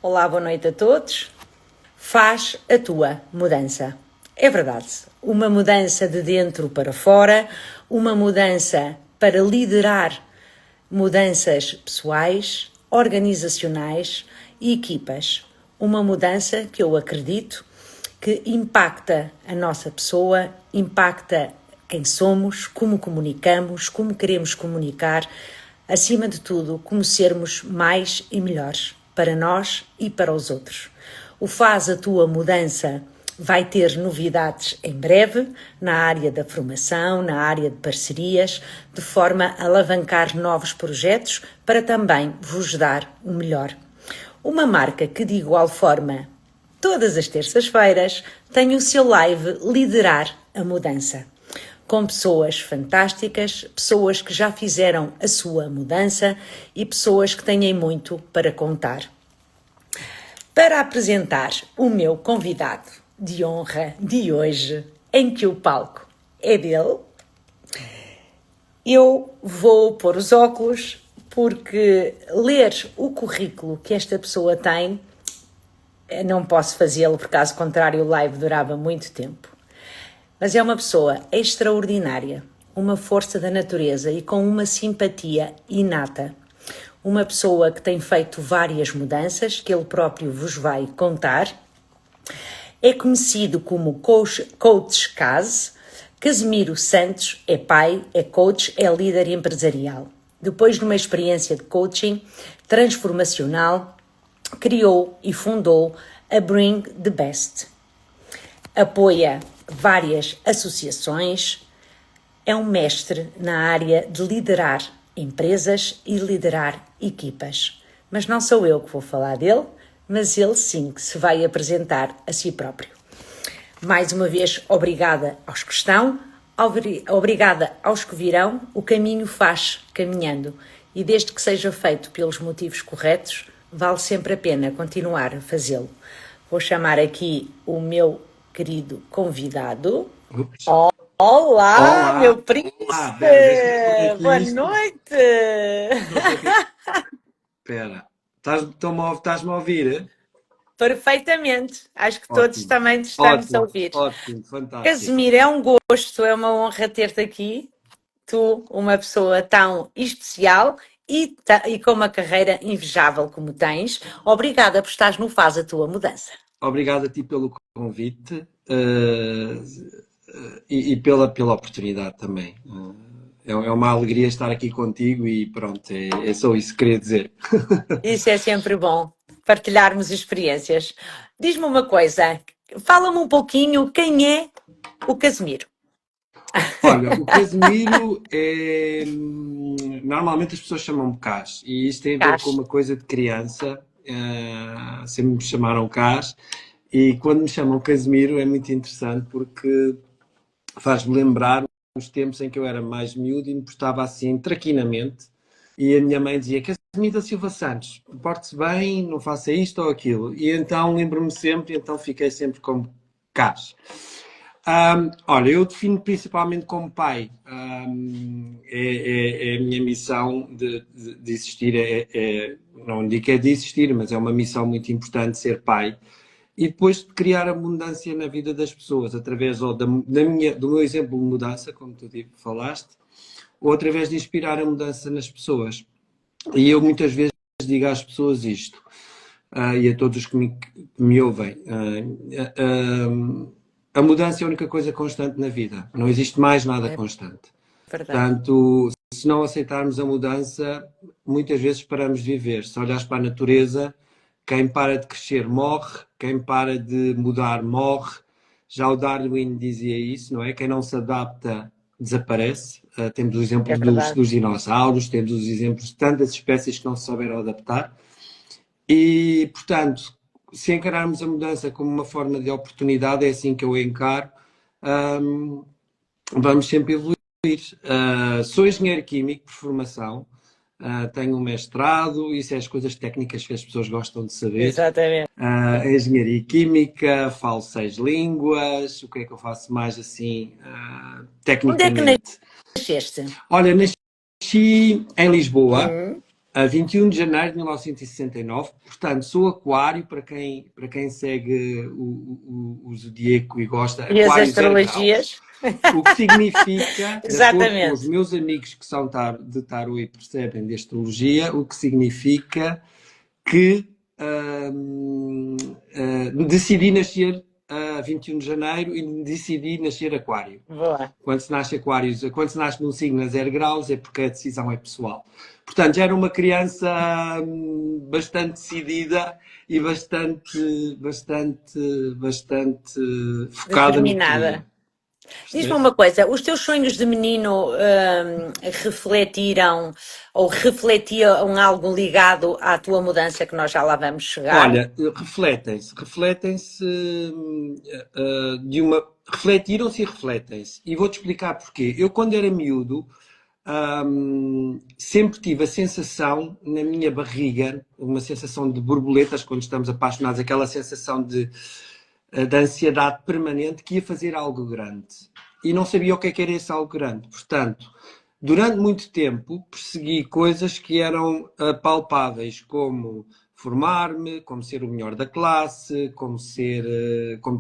Olá, boa noite a todos. Faz a tua mudança. É verdade, uma mudança de dentro para fora, uma mudança para liderar mudanças pessoais, organizacionais e equipas. Uma mudança que eu acredito que impacta a nossa pessoa, impacta quem somos, como comunicamos, como queremos comunicar, acima de tudo, como sermos mais e melhores para nós e para os outros. O Faz a Tua Mudança vai ter novidades em breve na área da formação, na área de parcerias, de forma a alavancar novos projetos para também vos dar o melhor. Uma marca que, de igual forma, todas as terças-feiras, tem o seu live Liderar a Mudança, com pessoas fantásticas, pessoas que já fizeram a sua mudança e pessoas que têm muito para contar. Para apresentar o meu convidado de honra de hoje, em que o palco é dele, eu vou pôr os óculos porque ler o currículo que esta pessoa tem, não posso fazê-lo, porque caso contrário o live durava muito tempo. Mas é uma pessoa extraordinária, uma força da natureza e com uma simpatia inata. Uma pessoa que tem feito várias mudanças, que ele próprio vos vai contar. É conhecido como Coach Cas. Casimiro Santos é pai, é coach, é líder empresarial. Depois de uma experiência de coaching transformacional, criou e fundou a Bring the Best. Apoia várias associações, é um mestre na área de liderar empresas e liderar equipas. Mas não sou eu que vou falar dele, mas ele sim que se vai apresentar a si próprio. Mais uma vez, obrigada aos que estão, obrigada aos que virão. O caminho faz caminhando e desde que seja feito pelos motivos corretos, vale sempre a pena continuar a fazê-lo. Vou chamar aqui o meu querido convidado. Olá, meu príncipe! Boa noite! Espera, estás-me a ouvir? Perfeitamente. Acho que todos também te estamos a ouvir. Ótimo, fantástico. Casimiro, é um gosto, é uma honra ter-te aqui. Tu, uma pessoa tão especial e com uma carreira invejável como tens. Obrigada por estares no Faz a Tua Mudança. Obrigado a ti pelo convite e pela oportunidade também. É uma alegria estar aqui contigo e pronto, é só isso que queria dizer. Isso é sempre bom, partilharmos experiências. Diz-me uma coisa, fala-me um pouquinho quem é o Casimiro. Olha, o Casimiro é. Normalmente as pessoas chamam-me Cas, e isto tem a ver com uma coisa de criança. Sempre me chamaram Cas, e quando me chamam Casimiro é muito interessante porque faz-me lembrar os tempos em que eu era mais miúdo e me portava assim traquinamente. E a minha mãe dizia: Casimiro da Silva Santos, porte-se bem, não faça isto ou aquilo. E então lembro-me sempre, então fiquei sempre como Cas. Olha, eu defino principalmente como pai. É a minha missão de existir. Não digo que é de existir, mas é uma missão muito importante ser pai. E depois de criar abundância na vida das pessoas, através do meu exemplo de mudança, como tu falaste, ou através de inspirar a mudança nas pessoas. E eu muitas vezes digo às pessoas isto, e a todos que me ouvem. A mudança é a única coisa constante na vida. Não existe mais nada constante. Verdade. Portanto, se não aceitarmos a mudança, muitas vezes paramos de viver. Se olhares para a natureza, quem para de crescer morre, quem para de mudar morre. Já o Darwin dizia isso, não é? Quem não se adapta desaparece. Temos os exemplos dos dinossauros, temos os exemplos de tantas espécies que não se souberam adaptar. E, portanto, se encararmos a mudança como uma forma de oportunidade, é assim que eu encaro, vamos sempre evoluir. Sou engenheiro químico por formação, tenho um mestrado, isso é as coisas técnicas que as pessoas gostam de saber. Exatamente. Engenharia química, falo 6 línguas, o que é que eu faço mais assim, tecnicamente? Onde é que nasceste? Olha, nasci em Lisboa. A 21 de janeiro de 1969, portanto, sou aquário, para quem segue o Zodíaco e gosta, E as aquário 0 graus, astrologias? o que significa, de acordo com os Exatamente. meus amigos que são de tarô e percebem de astrologia, o que significa que decidi nascer a 21 de janeiro e decidi nascer aquário. Boa. Quando se nasce aquário, quando se nasce num signo a 0 graus é porque a decisão é pessoal. Portanto, já era uma criança bastante decidida e bastante focada no que Determinada. queria. Diz-me Percebeste? uma coisa, os teus sonhos de menino refletiram ou refletiam algo ligado à tua mudança que nós já lá vamos chegar? Olha, de uma. Refletiram-se e refletem-se. E vou-te explicar porquê. Eu, quando era miúdo, sempre tive a sensação na minha barriga, uma sensação de borboletas quando estamos apaixonados, aquela sensação de ansiedade permanente que ia fazer algo grande. E não sabia o que era esse algo grande. Portanto, durante muito tempo persegui coisas que eram palpáveis, como formar-me, como ser o melhor da classe, como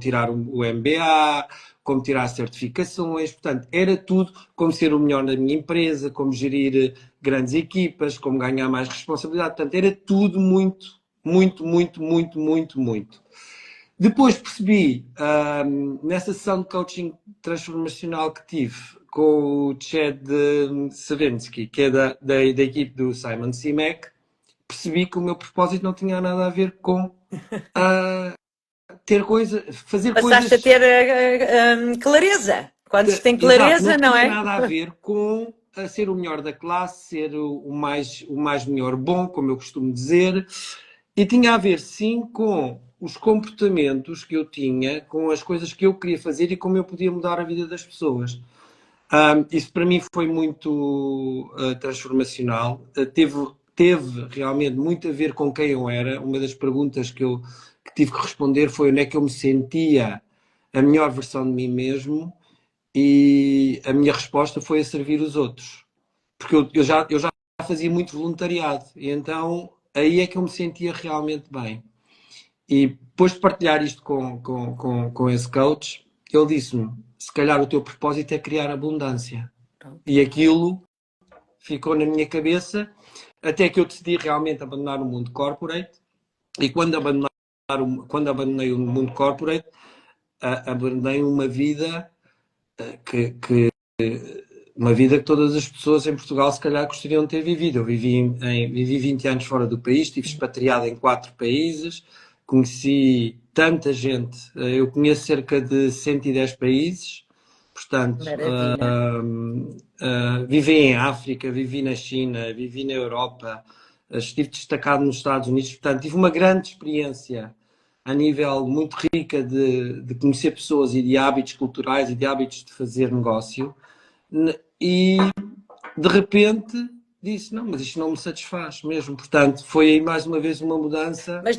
tirar o MBA, como tirar certificações, portanto, era tudo como ser o melhor na minha empresa, como gerir grandes equipas, como ganhar mais responsabilidade, portanto, era tudo muito, muito, muito, muito, muito, muito. Depois percebi, nessa sessão de coaching transformacional que tive com o Chad Savensky, que é da equipe do Simon Sinek, percebi que o meu propósito não tinha nada a ver com fazer Passaste a coisas. ter clareza. Quando se tem Exato, não clareza, não tinha é? nada a ver com ser o melhor da classe, ser o mais melhor bom, como eu costumo dizer, e tinha a ver sim com os comportamentos que eu tinha, com as coisas que eu queria fazer e como eu podia mudar a vida das pessoas. Isso para mim foi muito transformacional. Teve realmente muito a ver com quem eu era. Uma das perguntas que tive que responder foi onde é que eu me sentia a melhor versão de mim mesmo, e a minha resposta foi a servir os outros. Porque eu já fazia muito voluntariado, e então aí é que eu me sentia realmente bem. E depois de partilhar isto com esse coach, ele disse-me: se calhar o teu propósito é criar abundância. E aquilo ficou na minha cabeça até que eu decidi realmente abandonar o mundo corporate. E quando abandonei o mundo corporate, abandonei uma vida que uma vida que todas as pessoas em Portugal se calhar gostariam de ter vivido. Eu vivi 20 anos fora do país, estive expatriado em 4 países, conheci tanta gente, eu conheço cerca de 110 países, portanto, Maravilha. vivi em África, vivi na China, vivi na Europa, estive destacado nos Estados Unidos, portanto, tive uma grande experiência a nível muito rica de conhecer pessoas e de hábitos culturais e de hábitos de fazer negócio. E de repente disse: não, mas isto não me satisfaz mesmo. Portanto, foi aí mais uma vez uma mudança. Mas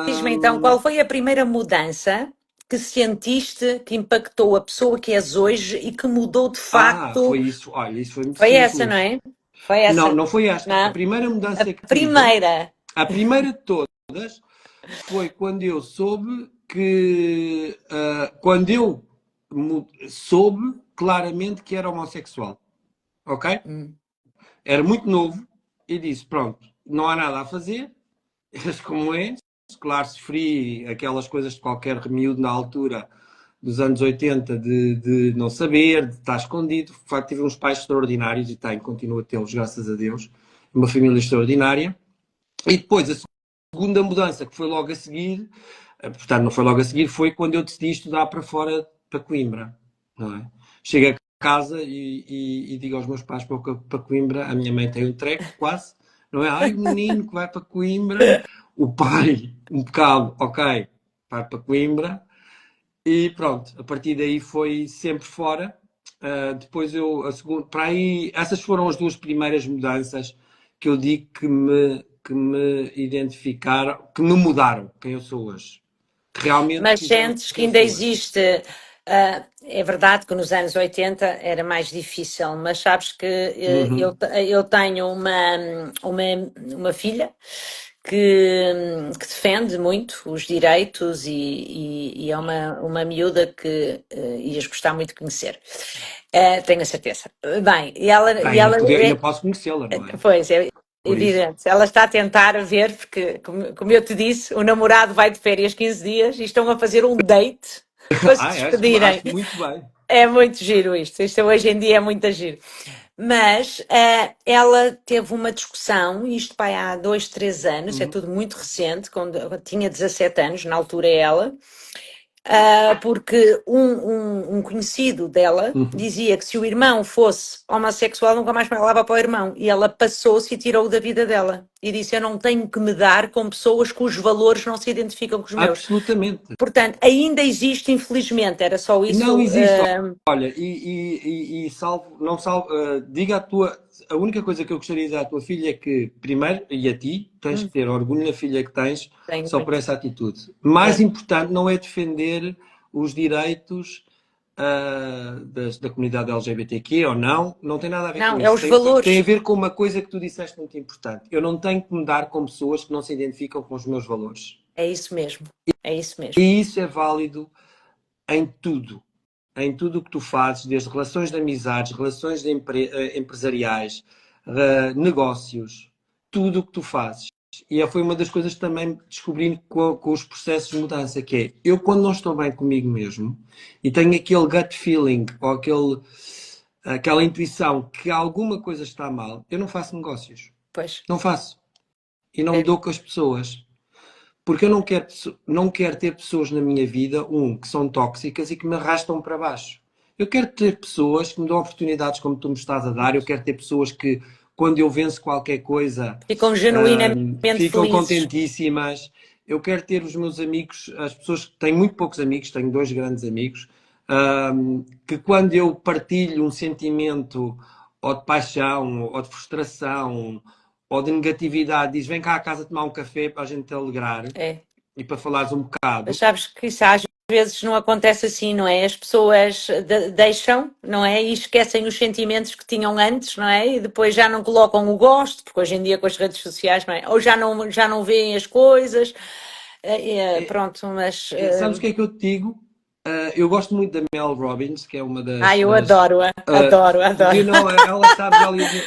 diz-me então, qual foi a primeira mudança que sentiste que impactou a pessoa que és hoje e que mudou de Foi facto? isso. Olha, isso foi muito Foi essa, não simples. é? Foi Não, essa, não foi esta. A não? primeira A mudança que tive, primeira. a primeira de todas, foi quando eu soube que. Quando eu soube claramente que era homossexual. Ok? Hum. Era muito novo e disse: pronto, não há nada a fazer, és como és. Claro, sofri aquelas coisas de qualquer miúdo na altura dos anos 80 de não saber, de estar escondido. De facto, tive uns pais extraordinários e tenho, continuo a tê-los, graças a Deus. Uma família extraordinária. E depois, a segunda mudança, que foi logo a seguir, portanto, não foi logo a seguir, foi quando eu decidi estudar para fora, para Coimbra. Não é? Chego a casa e digo aos meus pais para Coimbra, a minha mãe tem um treco, quase, não é? Ai, o menino que vai para Coimbra, o pai, um bocado, ok, vai para Coimbra, e pronto, a partir daí foi sempre fora. Depois a segunda, para aí, essas foram as duas primeiras mudanças que eu digo que me identificaram, que me mudaram quem eu sou hoje. Que realmente Mas fizeram sentes que quem eu ainda sou hoje. existe É verdade que nos anos 80 era mais difícil, mas sabes que Uhum. eu tenho uma filha que defende muito os direitos e é uma miúda que ias gostar muito de conhecer. Tenho a certeza. Bem, Bem, ainda posso conhecê-la, não é? pois, é Por isso. evidente, ela está a tentar ver, porque, como eu te disse, o namorado vai de férias 15 dias e estão a fazer um date para se despedirem. Acho muito bem. É muito giro isto hoje em dia é muito giro. Mas ela teve uma discussão, isto vai há 2, 3 anos, é Uhum. tudo muito recente, quando eu tinha 17 anos, na altura ela, porque um conhecido dela Uhum. dizia que se o irmão fosse homossexual nunca mais falava para o irmão, e ela passou-se e tirou-o da vida dela. E disse, eu não tenho que me dar com pessoas cujos valores não se identificam com os meus. Absolutamente. Portanto, ainda existe, infelizmente, era só Não isso. existe, olha, e salvo, não salvo, diga a tua, a única coisa que eu gostaria de dizer à tua filha é que, primeiro, e a ti, tens que ter orgulho na filha que tens, Tenho só por muito. essa atitude. Mais É. importante não é defender os direitos da comunidade LGBTQ ou não tem nada a ver com Não, é isso. os Tem a valores. ver com uma coisa que tu disseste muito importante. Eu não tenho que me dar com pessoas que não se identificam com os meus valores. É isso mesmo. É isso mesmo. E isso é válido em tudo. Em tudo o que tu fazes, desde relações de amizades, relações empresariais, negócios, tudo o que tu fazes. E foi uma das coisas que também descobri com os processos de mudança, que é, eu quando não estou bem comigo mesmo, e tenho aquele gut feeling, ou aquela intuição que alguma coisa está mal, eu não faço negócios. Pois. Não faço. E não me É. dou com as pessoas. Porque eu não quero ter pessoas na minha vida, que são tóxicas e que me arrastam para baixo. Eu quero ter pessoas que me dão oportunidades como tu me estás a dar. Eu quero ter pessoas que, quando eu venço qualquer coisa, Ficam genuinamente ficam felizes. contentíssimas. Eu quero ter os meus amigos, as pessoas que têm muito poucos amigos, tenho 2 grandes amigos, que quando eu partilho um sentimento ou de paixão, ou de frustração, ou de negatividade, diz vem cá à casa tomar um café para a gente te alegrar É. e para falares um Mas bocado. sabes que isso às vezes não acontece assim, não é? As pessoas deixam, não é? E esquecem os sentimentos que tinham antes, não é? E depois já não colocam o gosto, porque hoje em dia com as redes sociais, não é? Ou já não veem as coisas. É, Pronto, mas. sabes o que é que eu te digo? Eu gosto muito da Mel Robbins, que é uma Eu adoro-a, adoro, adoro. you know, ela sabes,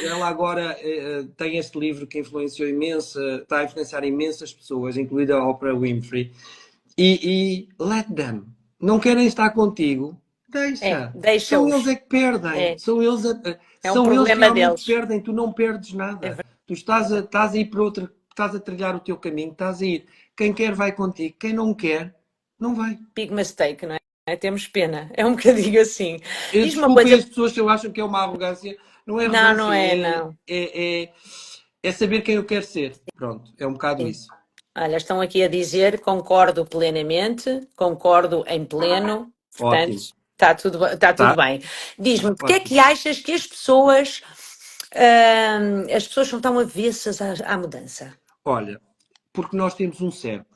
ela agora tem este livro que influenciou está a influenciar imensas pessoas, incluindo a Oprah Winfrey. E let them. Não querem estar contigo? Deixa. São eles Deixa-os. é que perdem. É, é um São eles que problema realmente deles. perdem. Tu não perdes É nada. Tu estás a ir para outra, estás a trilhar o teu caminho, estás a ir. Quem quer vai contigo, quem não quer, não vai. big mistake, não é? Temos pena. É um bocadinho assim. Diz-me uma Desculpem coisa. as pessoas se eu acho que é uma arrogância. Não é Não, não arrogância, é, não. é saber quem eu quero ser. Pronto, é um bocado Sim. isso. Olha, estão aqui a dizer, concordo plenamente, concordo em pleno, portanto, Ótimo. está tudo Tá? bem. Diz-me, porque é Ótimo. que achas que as pessoas são tão avessas à mudança? Olha, porque nós temos um cérebro,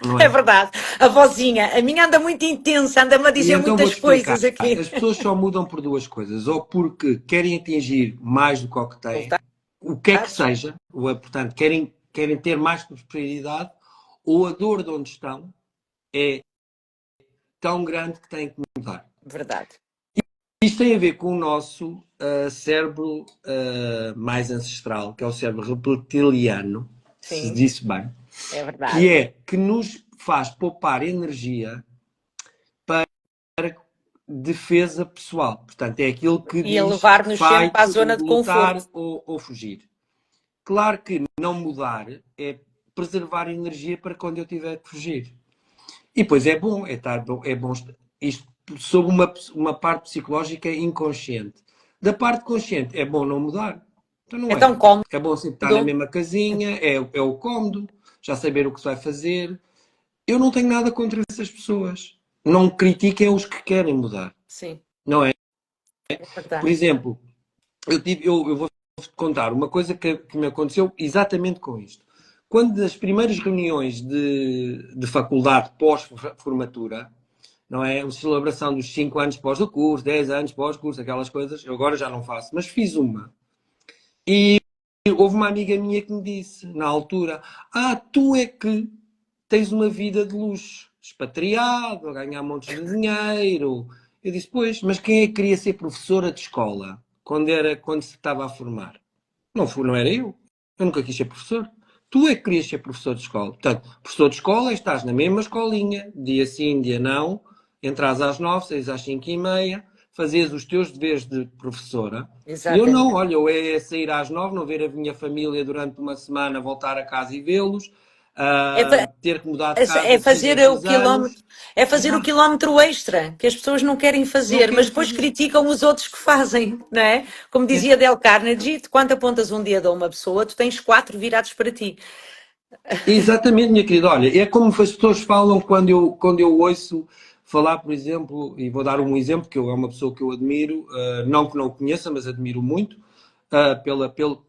não É é? verdade, a vozinha, a minha anda muito intensa, anda-me a E dizer então muitas vou-te explicar. coisas aqui. As pessoas só mudam por 2 coisas. Ou porque querem atingir mais do que o que têm, o que é que Resultados? seja, ou, portanto, querem ter mais prosperidade, ou a dor de onde estão é tão grande que têm que mudar. Verdade. Isto tem a ver com o nosso cérebro mais ancestral, que é o cérebro reptiliano, se Sim, disse bem, é que verdade. é que nos faz poupar energia para defesa pessoal. Portanto, é aquilo que E a diz levar-nos sempre fight, para a zona de lutar conforto. ou fugir. Claro que não mudar é preservar energia para quando eu tiver que fugir. E depois é bom, é bom isto sob uma parte psicológica inconsciente. Da parte consciente, é bom não mudar. Então não É é. tão cómodo. É bom sempre estar na mesma casinha, é o cômodo, já saber o que se vai fazer. Eu não tenho nada contra essas pessoas. Não critiquem os que querem mudar. Sim, Não é? é Por verdade. exemplo, eu vou contar uma coisa que me aconteceu exatamente com isto. Quando das primeiras reuniões de faculdade pós-formatura, não é? A celebração dos 5 anos pós o curso, 10 anos pós o curso, aquelas coisas. Eu agora já não faço, mas fiz uma. E houve uma amiga minha que me disse, na altura, tu é que tens uma vida de luxo, expatriado, a ganhar montes de dinheiro. Eu disse, pois, mas quem é que queria ser professora de escola quando se estava a formar? Não era eu. Eu nunca quis ser professor. Tu é que querias ser professor de escola. Portanto, professor de escola, estás na mesma escolinha, dia sim, dia não, entras às 9, saís às 5h30, fazes os teus deveres de professora. E eu não, Exatamente. olha, eu é sair às 9, não ver a minha família durante uma semana, voltar a casa e vê-los, ter que mudar de casa É de X em fazer o X quilómetro, anos. é fazer o Exato. quilómetro extra que as pessoas não querem Não fazer, mas querem depois fazer. criticam os outros que fazem, não é? Como É. dizia Dale Carnegie, tu quando apontas um dedo a uma pessoa, tu tens 4 virados para ti. Exatamente, minha querida. Olha, é como as pessoas falam quando eu ouço falar, por exemplo, e vou dar um exemplo, que é uma pessoa que eu admiro, não que não o conheça, mas admiro muito,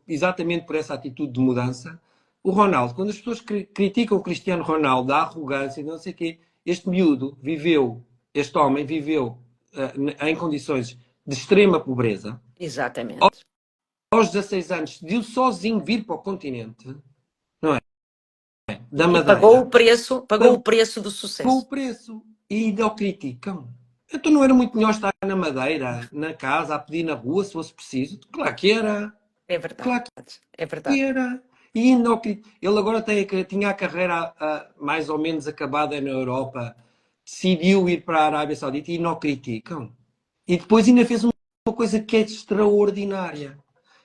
exatamente por essa atitude de mudança. O Ronaldo, quando as pessoas criticam o Cristiano Ronaldo, da arrogância, não sei o quê, este homem viveu em condições de extrema pobreza. Exatamente. Aos 16 anos, decidiu sozinho vir para o continente, não é? Da E Madeira, pagou o preço do com o sucesso. preço e ainda o criticam. Então não era muito melhor estar na Madeira, na casa, a pedir na rua, se fosse preciso? Claro que era. É verdade. Claro É que verdade. era. E ainda ele agora tinha a carreira mais ou menos acabada na Europa, decidiu ir para a Arábia Saudita e não o criticam. E depois ainda fez uma coisa que é extraordinária,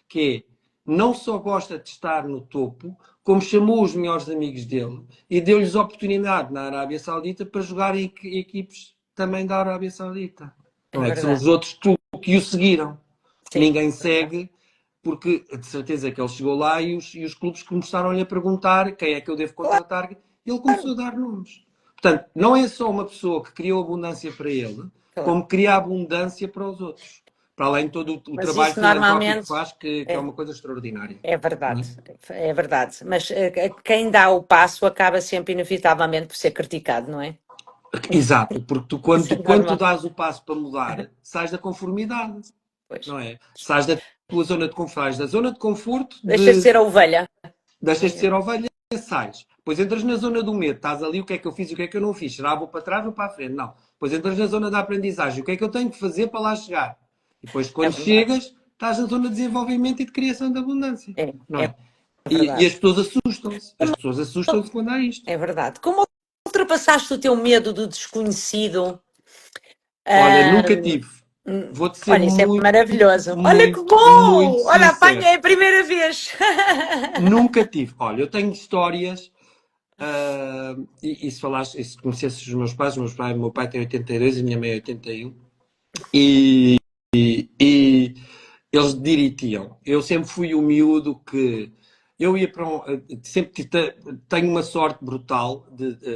que é, não só gosta de estar no topo, como chamou os melhores amigos dele e deu-lhes oportunidade na Arábia Saudita para jogar em equipes também da Arábia Saudita. É Não é? Que são verdade. os outros que o seguiram. Sim. Ninguém segue, porque de certeza que ele chegou lá e os clubes começaram-lhe a perguntar quem é que eu devo contratar. E ele começou a dar nomes. Portanto, não é só uma pessoa que criou abundância para ele, Claro. como cria abundância para os outros. Para além de todo o Mas trabalho isso filantrópico que normalmente faz, que é é, uma coisa extraordinária. é Não é? verdade. É verdade. Mas quem dá o passo acaba sempre, inevitavelmente, por ser criticado, não é? Exato, porque Isso é quando tu normal. dás o passo para mudar, sais da conformidade, Pois. não é? Sais da tua zona de conforto, sais da zona de conforto Deixas de de ser a ovelha. deixas de ser ovelha, sais. Depois entras na zona do medo, estás ali, o que é que eu fiz e o que é que eu não fiz? Será vou para trás ou para a frente? Não. Depois entras na zona da aprendizagem, o que é que eu tenho que fazer para lá chegar? E depois, É quando verdade. chegas, estás na zona de desenvolvimento e de criação de abundância, não É é? E verdade. as pessoas assustam-se. As pessoas assustam-se quando há isto. É verdade. Como ultrapassaste o teu medo do desconhecido? Olha, Ah, nunca tive. Vou-te ser olha, isso é muito, maravilhoso. Olha que muito, muito bom! Olha, sincero. apanhei a primeira vez. Nunca tive. Olha, eu tenho histórias. E se falaste, e se conhecesses o meu pai tem 82 e a minha mãe 81. E, e eles diritiam. Eu sempre fui o miúdo que. Eu ia para um. Sempre tenho uma sorte brutal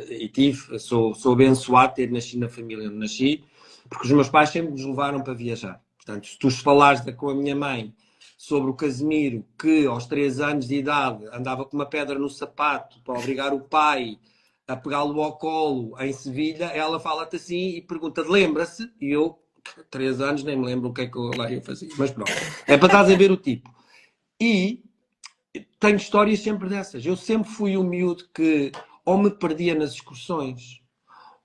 e tive, sou abençoado de ter nascido na família onde nasci, porque os meus pais sempre nos levaram para viajar. Portanto, se tu falares com a minha mãe sobre o Casimiro, que aos 3 anos de idade andava com uma pedra no sapato para obrigar o pai a pegá-lo ao colo em Sevilha, ela fala-te assim e pergunta: lembra-se? E eu, 3 anos, nem me lembro o que é que eu lá ia fazer. Mas pronto, é para estás a ver o tipo. E tenho histórias sempre dessas. Eu sempre fui um miúdo que ou me perdia nas excursões,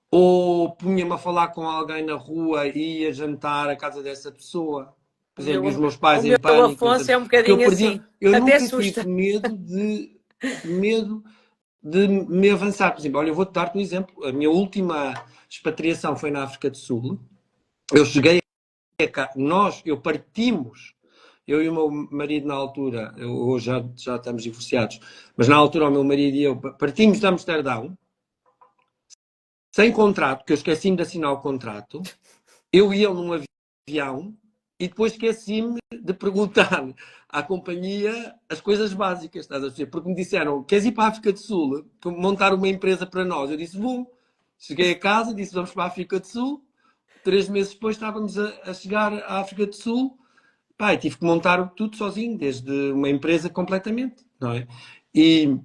ou punha-me a falar com alguém na rua e ia jantar à casa dessa pessoa. Por O exemplo, e os meu, meus o pais em meu pânico, Afonso é um porque eu bocadinho perdia. assim. Eu Até nunca tive assusta. medo de me avançar. Por exemplo, olha, eu vou-te dar-te um exemplo. A minha última expatriação foi na África do Sul. Eu cheguei eu partimos, eu e o meu marido na altura, hoje já estamos divorciados, mas na altura o meu marido e eu partimos de Amsterdão, sem contrato, que eu esqueci-me de assinar o contrato, eu e ele num avião, e depois esqueci-me de perguntar à companhia as coisas básicas, estás a dizer? Porque me disseram, queres ir para a África do Sul, montar uma empresa para nós? Eu disse, vou. Cheguei a casa, disse, vamos para a África do Sul. 3 meses depois estávamos a chegar à África do Sul. Pá, tive que montar tudo sozinho, desde uma empresa completamente, não é? E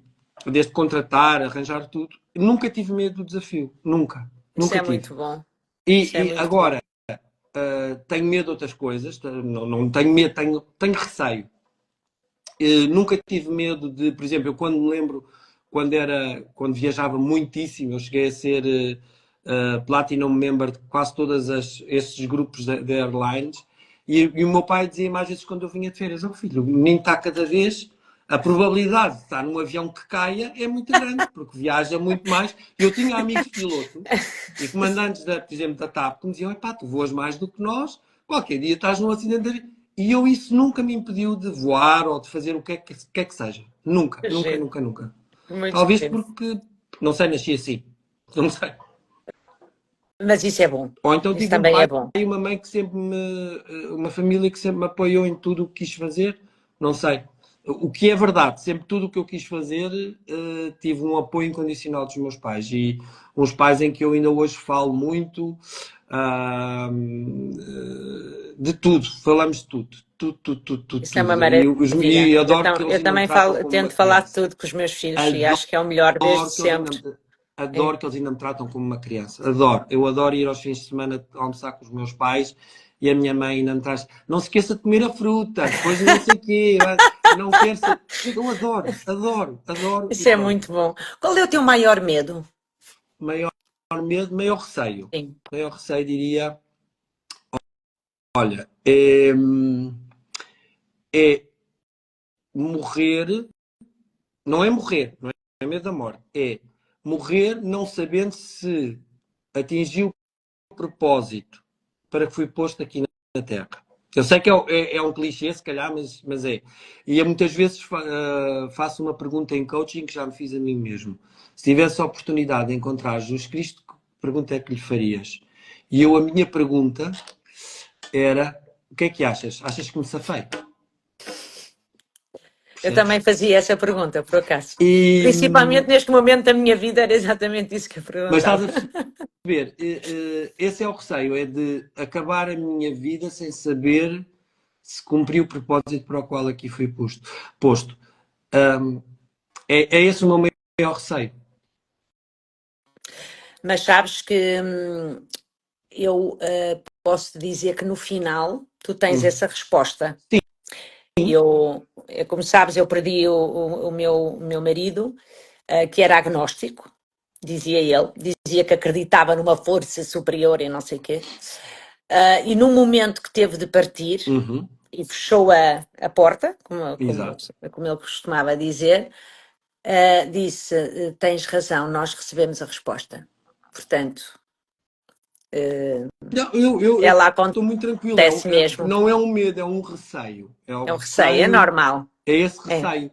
desde contratar, arranjar tudo. Nunca tive medo do desafio. Nunca. Isso Nunca é tive. muito bom. E agora, tenho medo de outras coisas, não tenho medo, tenho receio. Nunca tive medo de, por exemplo, eu quando me lembro, quando viajava muitíssimo, eu cheguei a ser Platinum Member de quase todos esses grupos de airlines, e o meu pai dizia-me às vezes quando eu vinha de férias, filho, o menino está cada vez, a probabilidade de estar num avião que caia é muito grande, porque viaja muito mais. Eu tinha amigos pilotos e comandantes, por exemplo, da TAP, que me diziam, epá, tu voas mais do que nós, qualquer dia estás num acidente de avião. E isso nunca me impediu de voar ou de fazer o que é que seja. Nunca, nunca, Giro. nunca, nunca. Muito Talvez giro. porque, não sei, nasci assim. Não sei. Mas isso é bom. Ou então Isso tive um também é pai bom. e uma mãe que sempre uma família que sempre me apoiou em tudo o que quis fazer. Não sei. O que é verdade, sempre tudo o que eu quis fazer, tive um apoio incondicional dos meus pais. E uns pais em que eu ainda hoje falo muito, de tudo, falamos de tudo. Tudo, tudo, tudo, tudo, Isso é tudo. uma E maravilha. adoro que eles Eu ainda me também tratam como uma tento falar de criança. tudo com os meus filhos e Adoro acho que é o melhor desde que eles ainda sempre. me, É. adoro que eles ainda me tratam como uma criança. Adoro. Eu adoro ir aos fins de semana almoçar com os meus pais e a minha mãe ainda me traz. Não se esqueça de comer a fruta, depois não sei o quê. Não quero ser. Eu adoro, adoro, adoro e Isso é pronto. muito bom. Qual é o teu maior medo? Maior medo, maior receio. Sim. Maior receio, diria. Olha, é morrer. Não é morrer, não é medo da morte. É morrer não sabendo se atingiu propósito para que fui posto aqui na Terra. Eu sei que é um clichê, se calhar, mas é. E eu muitas vezes faço uma pergunta em coaching que já me fiz a mim mesmo. Se tivesse a oportunidade de encontrar Jesus Cristo, que pergunta é que lhe farias? E a minha pergunta era: o que é que achas? Achas que me safei? Eu Percebes? também fazia essa pergunta, por acaso. E, Principalmente neste momento da minha vida, era exatamente isso que eu mas estás perguntava. a perceber, esse é o receio, é de acabar a minha vida sem saber se cumpri o propósito para o qual aqui fui posto. Um, é esse o meu maior receio. Mas sabes que eu posso dizer que no final tu tens Hum. essa resposta. Sim, Como sabes, eu perdi o meu marido, que era agnóstico, dizia ele, dizia que acreditava numa força superior e não sei o quê. E no momento que teve de partir uhum, e fechou a porta, exato. como ele costumava dizer, disse: Tens razão, nós recebemos a resposta. Portanto, Não, eu ela estou muito tranquilo. acontece mesmo. Não é um medo, é um receio. É o É um receio, é receio, normal. é esse É. receio.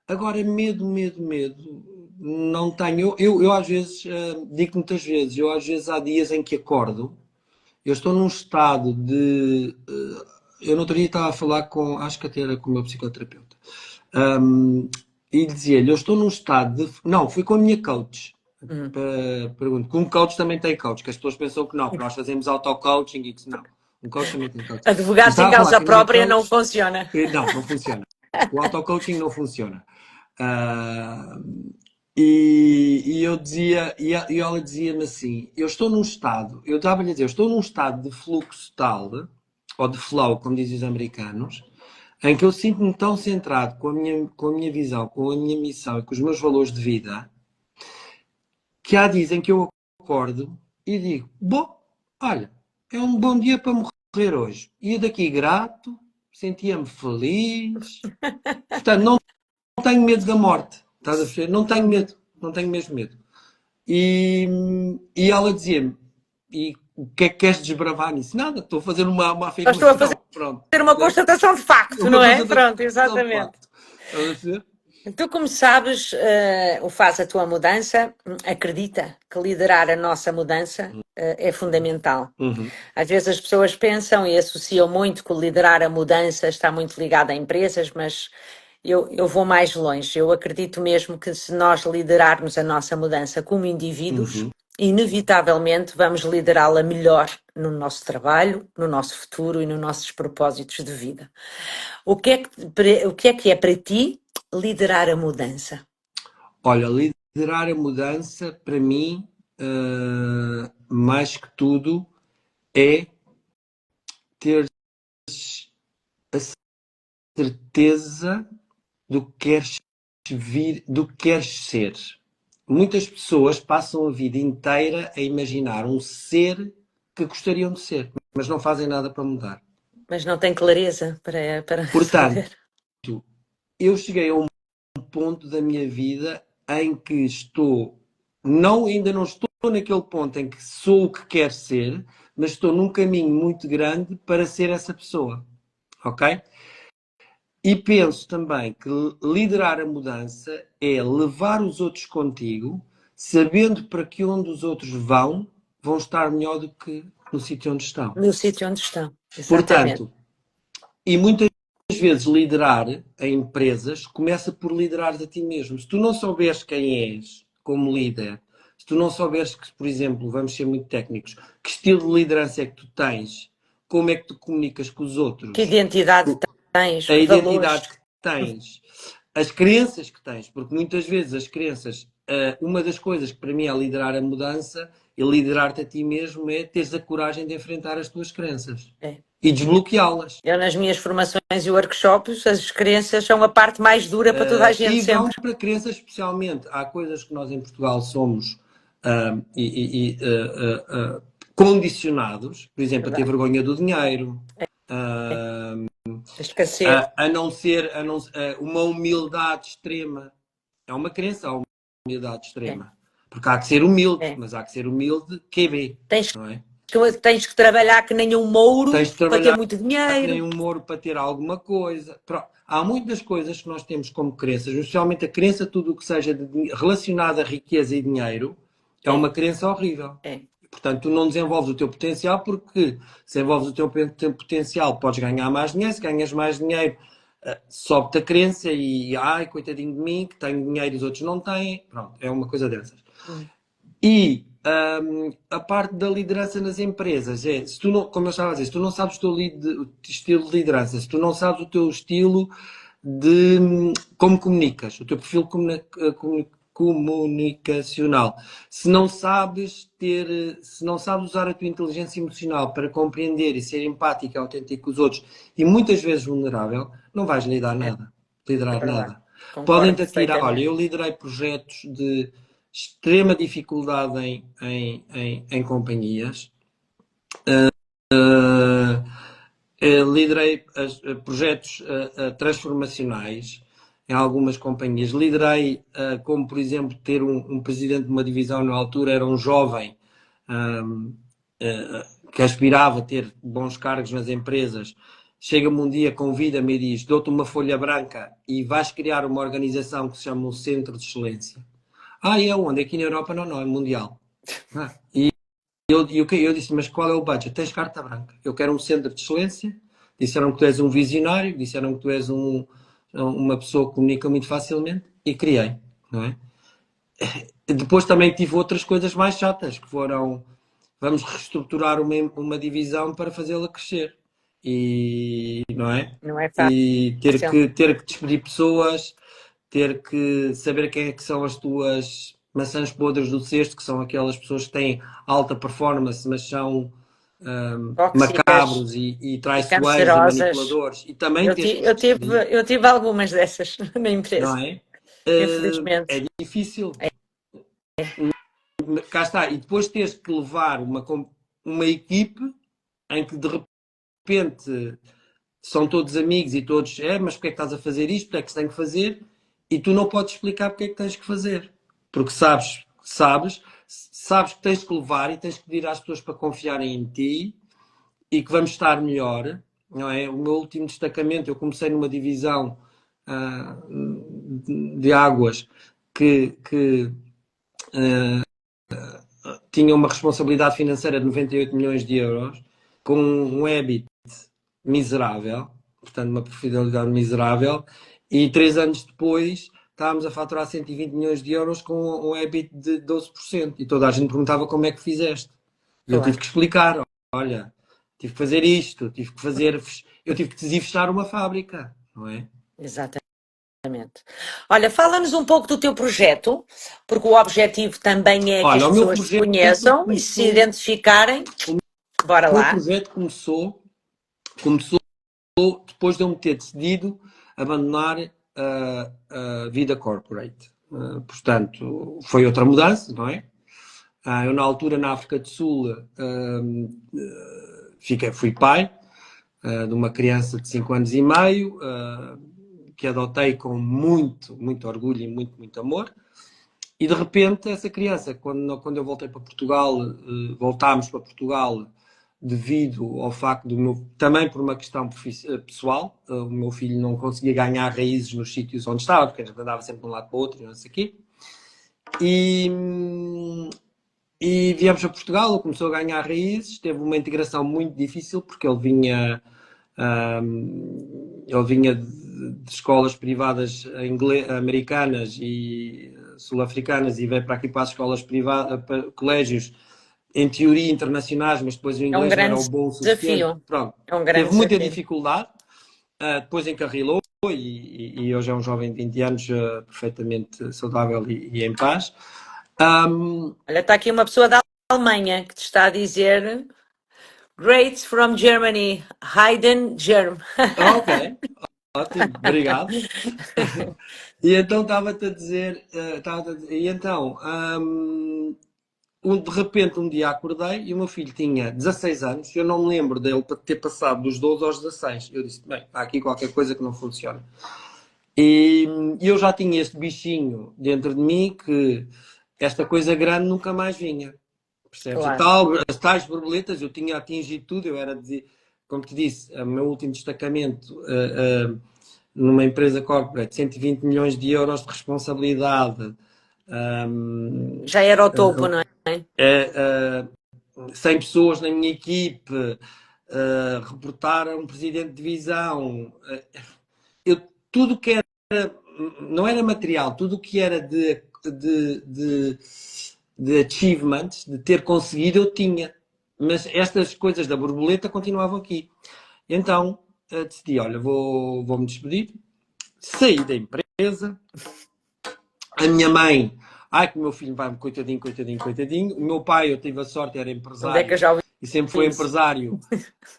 Agora, medo, medo, medo, não tenho. Eu às vezes, digo muitas vezes, eu às vezes há dias em que acordo, eu estou num estado de. Eu no outro dia estava a falar com, acho que até era com o meu psicoterapeuta, um, e dizia-lhe, eu estou num estado de. Não, fui com a minha coach. Hum. Pergunto, que um coach também tem coach, que as pessoas pensam que não, que nós fazemos auto-coaching e que não. Um coach também tem coach. E Advogados em estava a falar causa com a minha própria não coach, funciona. não, não funciona. O auto-coaching não funciona. E eu dizia, e ela dizia-me assim: eu estou num estado, eu estava-lhe a dizer, eu estou num estado de fluxo tal, ou de flow, como dizem os americanos, em que eu sinto-me tão centrado com a minha visão, com a minha missão e com os meus valores de vida, que há dias em que eu acordo e digo: bom, olha, é um bom dia para morrer hoje. Ia daqui grato, sentia-me feliz. Portanto, não tenho medo da morte. Estás a perceber? Não tenho medo. Não tenho mesmo medo. E, e ela dizia-me: e o que é que queres desbravar nisso? Nada, estou a fazer uma Só estou a fazer afirmação. Pronto. uma constatação de facto, Uma não é? constatação Pronto, de exatamente. facto. Estás a perceber? Tu, como sabes, o Faz a Tua Mudança acredita que liderar a nossa mudança é fundamental. Uhum. Às vezes as pessoas pensam e associam muito que o liderar a mudança está muito ligado a empresas, mas eu vou mais longe. Eu acredito mesmo que se nós liderarmos a nossa mudança como indivíduos, Uhum. inevitavelmente vamos liderá-la melhor no nosso trabalho, no nosso futuro e nos nossos propósitos de vida. O que é para ti liderar a mudança? Olha, liderar a mudança, para mim, mais que tudo, é ter a certeza do que queres vir, do que queres ser. Muitas pessoas passam a vida inteira a imaginar um ser que gostariam de ser, mas não fazem nada para mudar. Mas não tem clareza para Portanto, resolver. eu cheguei a um ponto da minha vida em que ainda não estou naquele ponto em que sou o que quero ser, mas estou num caminho muito grande para ser essa pessoa. Ok? E penso também que liderar a mudança é levar os outros contigo, sabendo para que onde os outros vão estar melhor do que no sítio onde estão. No sítio onde estão, exatamente. Portanto, e muitas vezes liderar em empresas começa por liderar a ti mesmo. Se tu não souberes quem és como líder, se tu não souberes que, por exemplo, vamos ser muito técnicos, que estilo de liderança é que tu tens, como é que tu comunicas com os outros, que identidade tens, a valores. identidade que tens, as crenças que tens, porque muitas vezes as crenças, uma das coisas que para mim é liderar a mudança e liderar-te a ti mesmo é teres a coragem de enfrentar as tuas crenças e desbloqueá-las. Eu, nas minhas formações e workshops, as crenças são a parte mais dura para toda a gente E vão sempre. para crenças especialmente. Há coisas que nós em Portugal somos condicionados, por exemplo, a ter vergonha do dinheiro, Esquecer. a não ser uma humildade extrema. É uma crença, a humildade extrema. Porque há que ser humilde, mas há que ser humilde QB, não é? Tens que trabalhar que nem um mouro para ter muito que nem dinheiro. um mouro para ter alguma coisa. Há muitas coisas que nós temos como crenças, especialmente a crença, tudo o que seja relacionado a riqueza e dinheiro, é uma crença horrível. Portanto, tu não desenvolves o teu potencial, porque se desenvolves o teu potencial, podes ganhar mais dinheiro. Se ganhas mais dinheiro, sobe-te a crença e, ai, coitadinho de mim, que tenho dinheiro e os outros não têm. Pronto, é uma coisa dessas. E a parte da liderança nas empresas é, se tu não, como eu estava a dizer, se tu não sabes o teu estilo de liderança, se tu não sabes o teu estilo de como comunicas, o teu perfil comunicacional, se não sabes usar a tua inteligência emocional para compreender e ser empático e autêntico com os outros, e muitas vezes vulnerável, não vais liderar nada. Podem-te atirar. Olha, eu liderei projetos de extrema dificuldade em companhias. Liderei projetos transformacionais em algumas companhias. Liderei, como por exemplo, ter um presidente de uma divisão na altura, era um jovem que aspirava a ter bons cargos nas empresas. Chega-me um dia, convida-me e diz: dou-te uma folha branca e vais criar uma organização que se chama o Centro de Excelência. É onde? Aqui na Europa? Não, é mundial. E eu disse, mas qual é o budget? Tens carta branca. Eu quero um centro de excelência. Disseram que tu és um visionário, disseram que tu és uma pessoa que comunica muito facilmente e criei, não é? Depois também tive outras coisas mais chatas, que foram, vamos reestruturar uma divisão para fazê-la crescer. E, não é? Não é fácil. E ter que despedir pessoas, ter que saber quem é que são as tuas maçãs podres do cesto, que são aquelas pessoas que têm alta performance, mas são macabros e traiçoeiros e manipuladores. E também eu tive algumas dessas na empresa. Não é? Infelizmente. É difícil. Cá está. E depois tens que levar uma equipe em que de repente são todos amigos e todos, mas porque é que estás a fazer isto? Porque é que se tem que fazer? E tu não podes explicar porque é que tens que fazer. Porque sabes que tens que levar e tens que pedir às pessoas para confiarem em ti e que vamos estar melhor. Não é? O meu último destacamento, eu comecei numa divisão de águas que tinha uma responsabilidade financeira de 98 milhões de euros, com um EBIT miserável, portanto uma profitabilidade miserável, e 3 anos depois estávamos a faturar 120 milhões de euros com um EBIT de 12%. E toda a gente perguntava como é que fizeste. E eu tive que explicar, olha, tive que fazer isto, eu tive que decidi fechar uma fábrica, não é? Exatamente. Exatamente. Olha, fala-nos um pouco do teu projeto, porque o objetivo também é que as Olha, o meu pessoas te projeto conheçam e se começou, identificarem. Bora o meu lá. projeto começou depois de eu me ter decidido abandonar a vida corporate. Portanto, foi outra mudança, não é? Eu, na altura, na África do Sul, fui pai de uma criança de 5 anos e meio, que adotei com muito, muito orgulho e muito, muito amor. E, de repente, essa criança, quando eu voltei para Portugal, voltámos para Portugal devido ao facto também por uma questão pessoal, o meu filho não conseguia ganhar raízes nos sítios onde estava, porque a gente andava sempre de um lado para o outro e não sei o quê. E viemos a Portugal, ele começou a ganhar raízes, teve uma integração muito difícil, porque ele vinha de escolas privadas americanas e sul-africanas e veio para aqui para as escolas privadas, para colégios, em teoria internacionais, mas depois o É um inglês não era grande o bom o suficiente. desafio. Pronto, É um grande teve muita desafio. dificuldade, depois encarrilou e hoje é um jovem de 20 anos perfeitamente saudável e em paz. Olha, está aqui uma pessoa da Alemanha que te está a dizer Great from Germany, Hayden Germ. Ok, ótimo, obrigado. E então estava-te a dizer, e então, de repente um dia acordei e o meu filho tinha 16 anos, eu não me lembro dele ter passado dos 12 aos 16. Eu disse, bem, há aqui qualquer coisa que não funciona. E eu já tinha este bichinho dentro de mim que esta coisa grande nunca mais vinha. Percebes? Claro. As tais borboletas, eu tinha atingido tudo, eu era, como te disse, o meu último destacamento numa empresa corporate, 120 milhões de euros de responsabilidade. Já era o topo, não é? 100 pessoas na minha equipe, reportar a um presidente de divisão. Tudo que era, não era material, tudo o que era de achievements, de ter conseguido, eu tinha. Mas estas coisas da borboleta continuavam aqui. Então decidi, olha, vou-me despedir. Saí da empresa. A minha mãe, ai que o meu filho vai, coitadinho, coitadinho, coitadinho. O meu pai, eu tive a sorte, era Onde é que eu empresário já ouvi e sempre foi isso? empresário.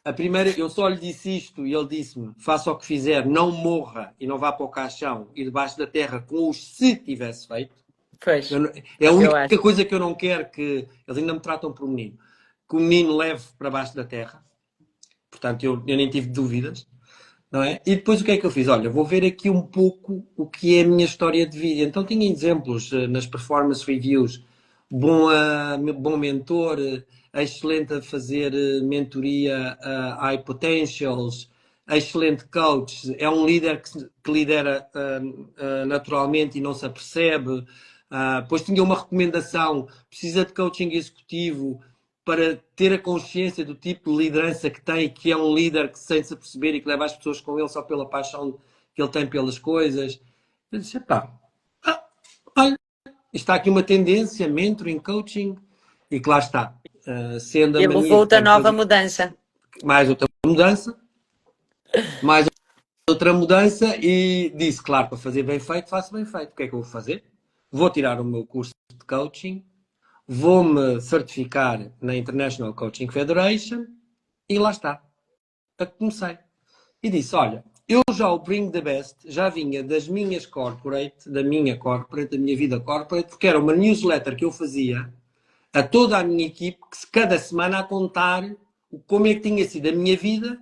A primeira, eu só lhe disse isto e ele disse-me: faça o que fizer, não morra e não vá para o caixão e debaixo da terra com os se tivesse feito. Pois, É a eu única acho. coisa que eu não quero que eles ainda me tratam por menino. Que o menino leve para baixo da terra. Portanto, eu nem tive dúvidas. Não é? E depois o que é que eu fiz? Olha, vou ver aqui um pouco o que é a minha história de vida. Então tinha exemplos nas performance reviews, bom mentor, excelente a fazer mentoria a high potentials, excelente coach, é um líder que lidera naturalmente e não se apercebe. Depois tinha uma recomendação, precisa de coaching executivo, para ter a consciência do tipo de liderança que tem, que é um líder que sem se perceber e que leva as pessoas com ele só pela paixão que ele tem pelas coisas. Eu disse, pá, olha, está aqui uma tendência, mentoring, coaching, e que lá está. Sendo a E mania que levou-te a tenho nova fazer mudança. mais outra mudança, e disse, claro, para fazer bem feito, faço bem feito. O que é que eu vou fazer? Vou tirar o meu curso de coaching, vou-me certificar na International Coaching Federation e lá está. Comecei. E disse, olha, eu já o Bring the Best já vinha das minhas corporate, da minha vida corporate, porque era uma newsletter que eu fazia a toda a minha equipe, que cada semana a contar como é que tinha sido a minha vida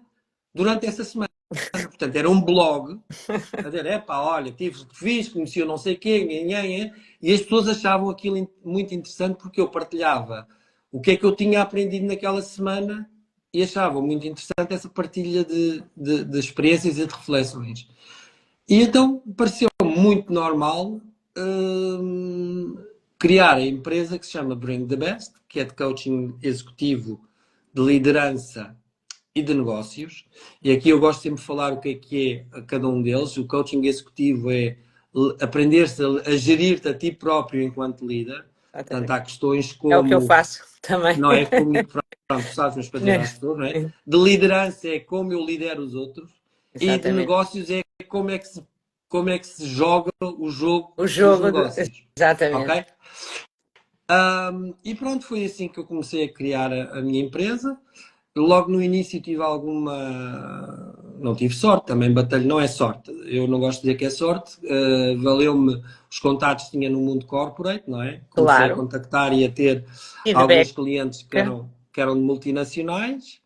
durante essa semana. Portanto, era um blog a dizer, epá, olha, fiz, conheci eu não sei quem, e as pessoas achavam aquilo muito interessante porque eu partilhava o que é que eu tinha aprendido naquela semana e achavam muito interessante essa partilha de experiências e de reflexões. E então pareceu muito normal criar a empresa que se chama Bring the Best, que é de coaching executivo, de liderança e de negócios. E aqui eu gosto sempre de falar o que é cada um deles. O coaching executivo é aprender-se a gerir-te a ti próprio enquanto líder. Portanto, há questões É o que eu como, faço também. não é comigo, pronto, sabes, mas para dizer às pessoas, não é? De liderança é como eu lidero os outros. E de Exatamente. negócios é como é que se como é que se joga o jogo O dos jogo, negócios. exatamente. Ok? E pronto, foi assim que eu comecei a criar a minha empresa. Logo no início tive alguma. Não tive sorte, também batalho, não é sorte. Eu não gosto de dizer que é sorte. Valeu-me os contatos que tinha no mundo corporate, não é? Comecei a Claro. contactar e a ter alguns Feedback. clientes que eram de multinacionais.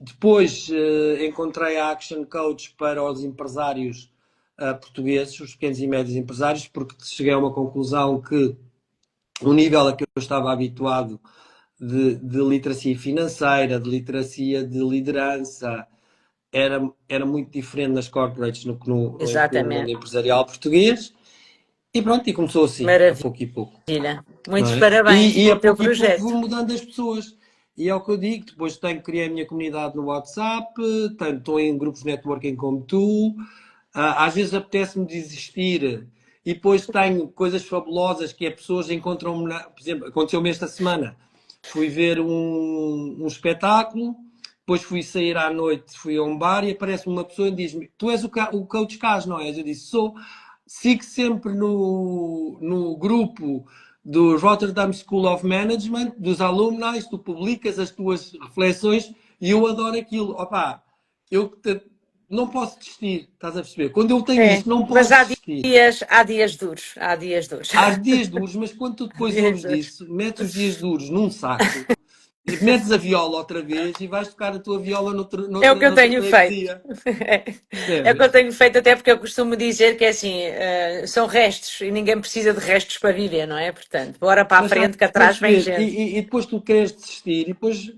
Depois encontrei a Action Coach para os empresários portugueses, os pequenos e médios empresários, porque cheguei a uma conclusão que o nível a que eu estava habituado de literacia financeira, de literacia de liderança, era muito diferente nas corporates do que no mundo Exatamente. empresarial português. E pronto, e começou assim, a Maravilha. pouco e pouco. Não Muitos é? parabéns E a pelo teu pouco e pouco vou projeto. mudando as pessoas. E é o que eu digo, depois criei a minha comunidade no WhatsApp, estou em grupos de networking como tu, às vezes apetece-me desistir e depois tenho coisas fabulosas que é pessoas encontram-me, por exemplo, aconteceu-me esta semana, fui ver um espetáculo, depois fui sair à noite, fui a um bar e aparece-me uma pessoa e diz-me, tu és o coach Cas, não és? Eu disse, sou. Sigo sempre no grupo do Rotterdam School of Management, dos alumni, tu publicas as tuas reflexões e eu adoro aquilo. Opa, eu não posso desistir, estás a perceber? Quando eu tenho É, isto, não mas posso desistir. há dias duros, há dias duros. Há dias duros, mas quando tu Há depois dias ouves duros. disso, metes os dias duros num saco, metes a viola outra vez e vais tocar a tua viola É o que eu noutra tenho feito. freguesia. É o que eu Percebes? tenho feito, até porque eu costumo dizer que é assim, são restos e ninguém precisa de restos para viver, não é? Portanto, bora para a Mas estás frente que a atrás vem perceber? gente. E depois tu queres desistir e depois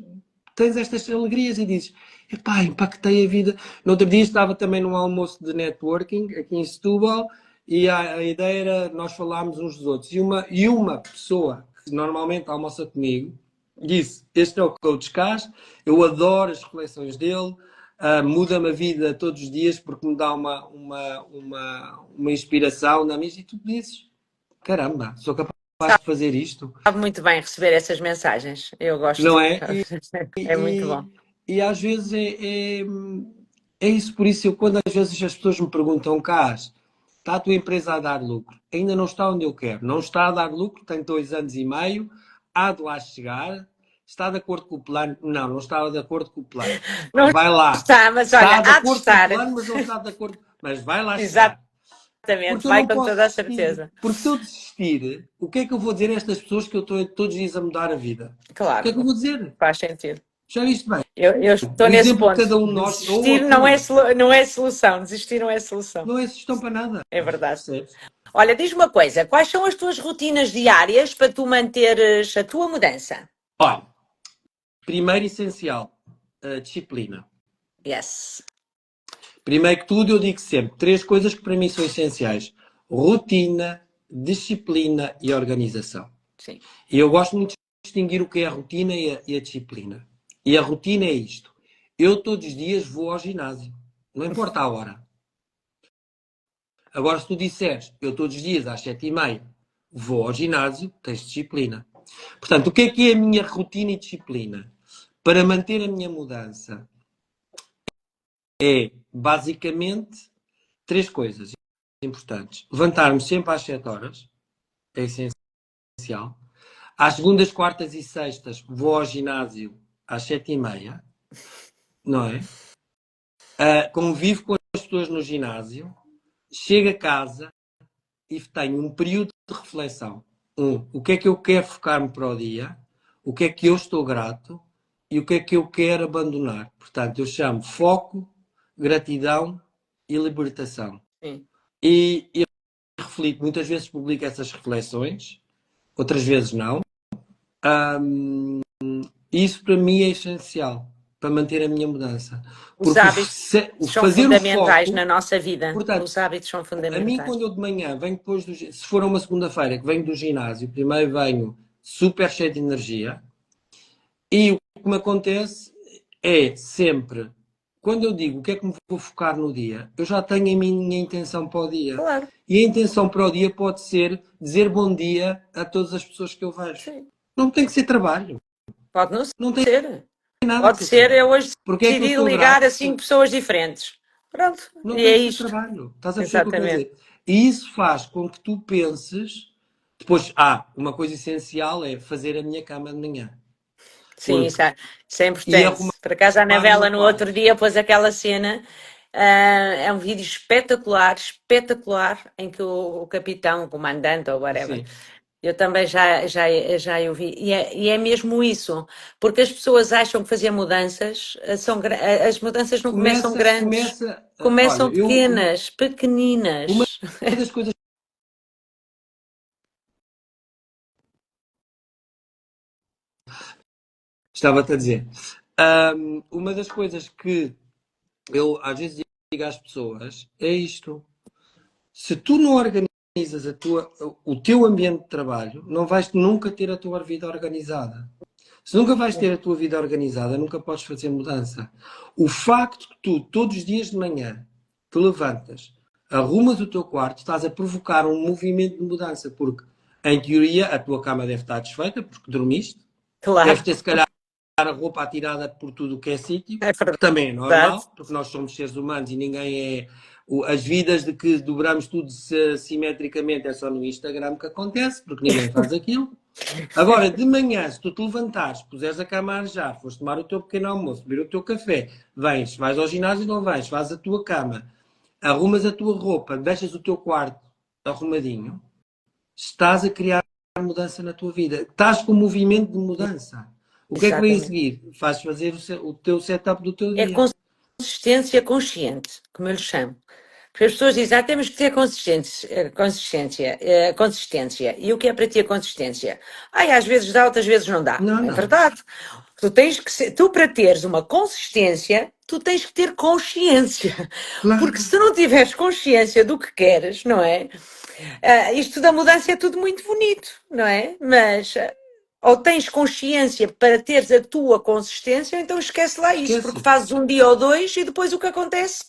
tens estas alegrias e dizes, epá, impactei a vida. No outro dia estava também num almoço de networking aqui em Setúbal e a ideia era nós falarmos uns dos outros. E uma pessoa que normalmente almoça comigo disse, este é o Coach Cas, eu adoro as reflexões dele, muda-me a vida todos os dias porque me dá uma inspiração na minha. E tu dizes, caramba, sou capaz de fazer isto, Sabe muito bem receber essas mensagens. Eu gosto. não é? É muito E, bom. e às vezes é isso, por isso eu quando às vezes as pessoas me perguntam, Cas, está a tua empresa a dar lucro? Ainda não está onde eu quero, não está a dar lucro, tem 2 anos e meio, há de lá chegar, está de acordo com o plano? Não, não estava de acordo com o plano. Não Vai lá, está, mas está olha, de há de acordo com o estar. plano, mas não está de acordo, mas vai lá chegar. Exatamente, Porque eu vai não com posso toda a desistir. certeza. Porque se eu desistir, o que é que eu vou dizer a estas pessoas que eu estou todos os dias a mudar a vida? O que é que eu Claro, vou dizer? faz sentido. Já viste bem? Eu estou O nesse exemplo que ponto. cada um de nós, ou Desistir não é, tu, não é solução. Desistir não é solução. não é sugestão para nada. É verdade. Percebes? Olha, diz-me uma coisa: quais são as tuas rotinas diárias para tu manteres a tua mudança? Olha, primeiro essencial, a disciplina. Yes. Primeiro que tudo, eu digo sempre 3 coisas que para mim são essenciais: rotina, disciplina e organização. Sim. E eu gosto muito de distinguir o que é a rotina e a disciplina. E a rotina é isto: eu todos os dias vou ao ginásio, não importa a hora. Agora, se tu disseres, eu todos os dias às 7h30 vou ao ginásio, tens disciplina. Portanto, o que é a minha rotina e disciplina? Para manter a minha mudança é, basicamente, 3 coisas importantes. Levantar-me sempre às 7 horas, é essencial. Às segundas, quartas e sextas vou ao ginásio às 7h30, não é? Convivo com as pessoas no ginásio, chego a casa e tenho um período de reflexão. O que é que eu quero focar-me para o dia? O que é que eu estou grato? E o que é que eu quero abandonar? Portanto, eu chamo foco, gratidão e libertação. Sim. E reflito, muitas vezes publico essas reflexões, outras vezes não. Isso para mim é essencial para manter a minha mudança. Os Porque hábitos são fazer o fundamentais foco, na nossa vida. portanto, Os hábitos são a mim, fundamentais. quando eu de manhã venho depois se for uma segunda-feira que venho do ginásio, primeiro venho super cheio de energia e o que me acontece é sempre, quando eu digo o que é que me vou focar no dia, eu já tenho a minha intenção para o dia. Claro. E a intenção para o dia pode ser dizer bom dia a todas as pessoas que eu vejo. Sim. Não tem que ser trabalho. Pode não Não tem ser. nada que Pode ser ser, trabalho. eu hoje Porque é que eu decidi sou ligar grato? a 5 pessoas diferentes. Pronto, Não e tem é que ser isto. trabalho. Estás a perceber o que eu quero Exatamente. dizer? E isso faz com que tu penses. Depois, uma coisa essencial é fazer a minha cama de manhã. Sim, Porque, isso é e importante. arrumar Por acaso, a o meu Anabela, no outro quarto. dia, pôs aquela cena. É um vídeo espetacular, espetacular, em que o capitão, o comandante ou whatever, Sim. eu também já eu vi, e é mesmo isso, porque as pessoas acham que fazer mudanças as mudanças não começam grandes, Olha, começam eu, pequenas, uma pequeninas. das coisas estava-te a dizer, uma das coisas que eu às vezes digo às pessoas é isto. Se tu não organizas o teu ambiente de trabalho, não vais nunca ter a tua vida organizada. Se nunca vais ter a tua vida organizada, nunca podes fazer mudança. O facto que tu, todos os dias de manhã, te levantas, arrumas o teu quarto, estás a provocar um movimento de mudança, porque, em teoria, a tua cama deve estar desfeita, porque dormiste, deves Claro, ter, se calhar, a roupa atirada por tudo o que é sítio, é que também é verdade. normal, porque nós somos seres humanos e ninguém é. As vidas de que dobramos tudo simetricamente é só no Instagram que acontece, porque ninguém faz aquilo. Agora, de manhã, se tu te levantares, puseres a cama a arejar, fores tomar o teu pequeno almoço, beber o teu café, vens, vais ao ginásio, não vais, fazes a tua cama, arrumas a tua roupa, deixas o teu quarto arrumadinho, estás a criar mudança na tua vida. Estás com um movimento de mudança. O que é que vem a Exatamente. seguir? Fazes fazer o teu setup do teu É dia. consistência consciente, como eu lhe chamo. Porque as pessoas dizem, temos que ter consistência. E o que é para ti a consistência? Ai, às vezes dá, outras vezes não dá. Não, É não. verdade. Tu tens que ser, tu para teres uma consistência, tu tens que ter consciência. Porque Claro. se não tiveres consciência do que queres, não é? Isto da mudança é tudo muito bonito, não é? Mas ou tens consciência para teres a tua consistência, ou então esquece lá isso, porque Esquece. fazes um dia ou dois e depois o que acontece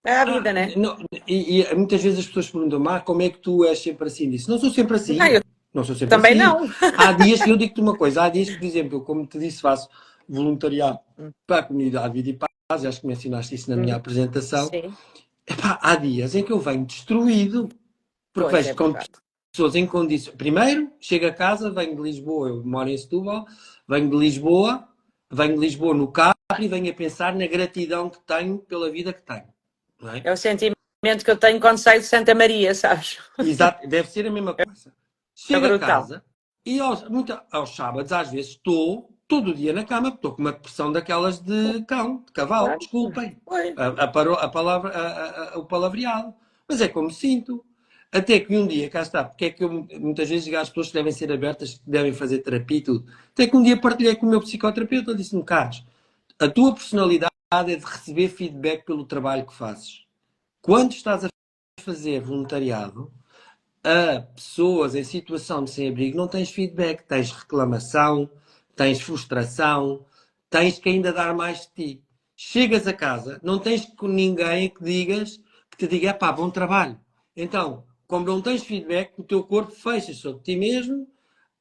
é a vida, né? Não, e muitas vezes as pessoas perguntam, como é que tu és sempre assim? Disse, não sou sempre Ah, eu assim. Não sou sempre também assim. não. Há dias que eu digo-te uma coisa. Há dias que, por exemplo, eu, como te disse, faço voluntariado para a comunidade Vida e Paz. Acho que mencionaste isso na minha apresentação. Sim, Epá, há dias em que eu venho destruído. Porque pois é vejo com verdade. pessoas em condições. Primeiro, chego a casa, venho de Lisboa, eu moro em Setúbal, venho de Lisboa no carro e venho a pensar na gratidão que tenho pela vida que tenho. Não é? É o sentimento que eu tenho quando saio de Santa Maria, sabes? Exato, deve ser a mesma coisa. É Chego a brutal. casa e aos sábados, às vezes, estou todo o dia na cama, porque estou com uma depressão daquelas de cão, de cavalo, Claro. desculpem Pois. a palavra, o palavreado. Mas é como sinto. Até que um dia, cá está, porque é que eu muitas vezes digo às pessoas que devem ser abertas, que devem fazer terapia e tudo. Até que um dia partilhei com o meu psicoterapeuta, ele disse-me, Carlos, a tua personalidade é de receber feedback pelo trabalho que fazes. Quando estás a fazer voluntariado, a pessoas em situação de sem-abrigo, não tens feedback, tens reclamação, tens frustração, tens que ainda dar mais de ti. Chegas a casa, não tens com ninguém que te diga, pá, bom trabalho. Então, como não tens feedback, o teu corpo fecha sobre ti mesmo,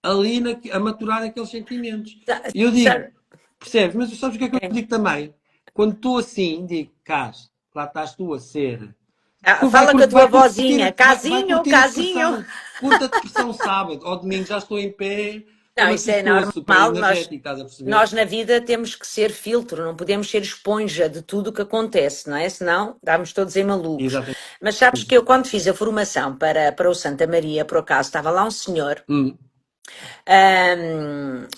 ali a maturar aqueles sentimentos. E eu digo, Sabe? percebes? Mas sabes o que é que eu É. digo também? Quando estou assim, digo, Cas, lá estás tu a ser. Vai, Fala com a tua vai, curtir vozinha. vai Casinho, curtir a casinho. depressão. Curta a depressão sábado. Ao domingo já estou em pé. Não, Como isso assim é estou super normal. energético, estás a perceber? Nós na vida temos que ser filtro, não podemos ser esponja de tudo o que acontece, não é? Senão damos todos em malucos. Exatamente. Mas sabes que eu, quando fiz a formação para o Santa Maria, por acaso, estava lá um senhor. Hum,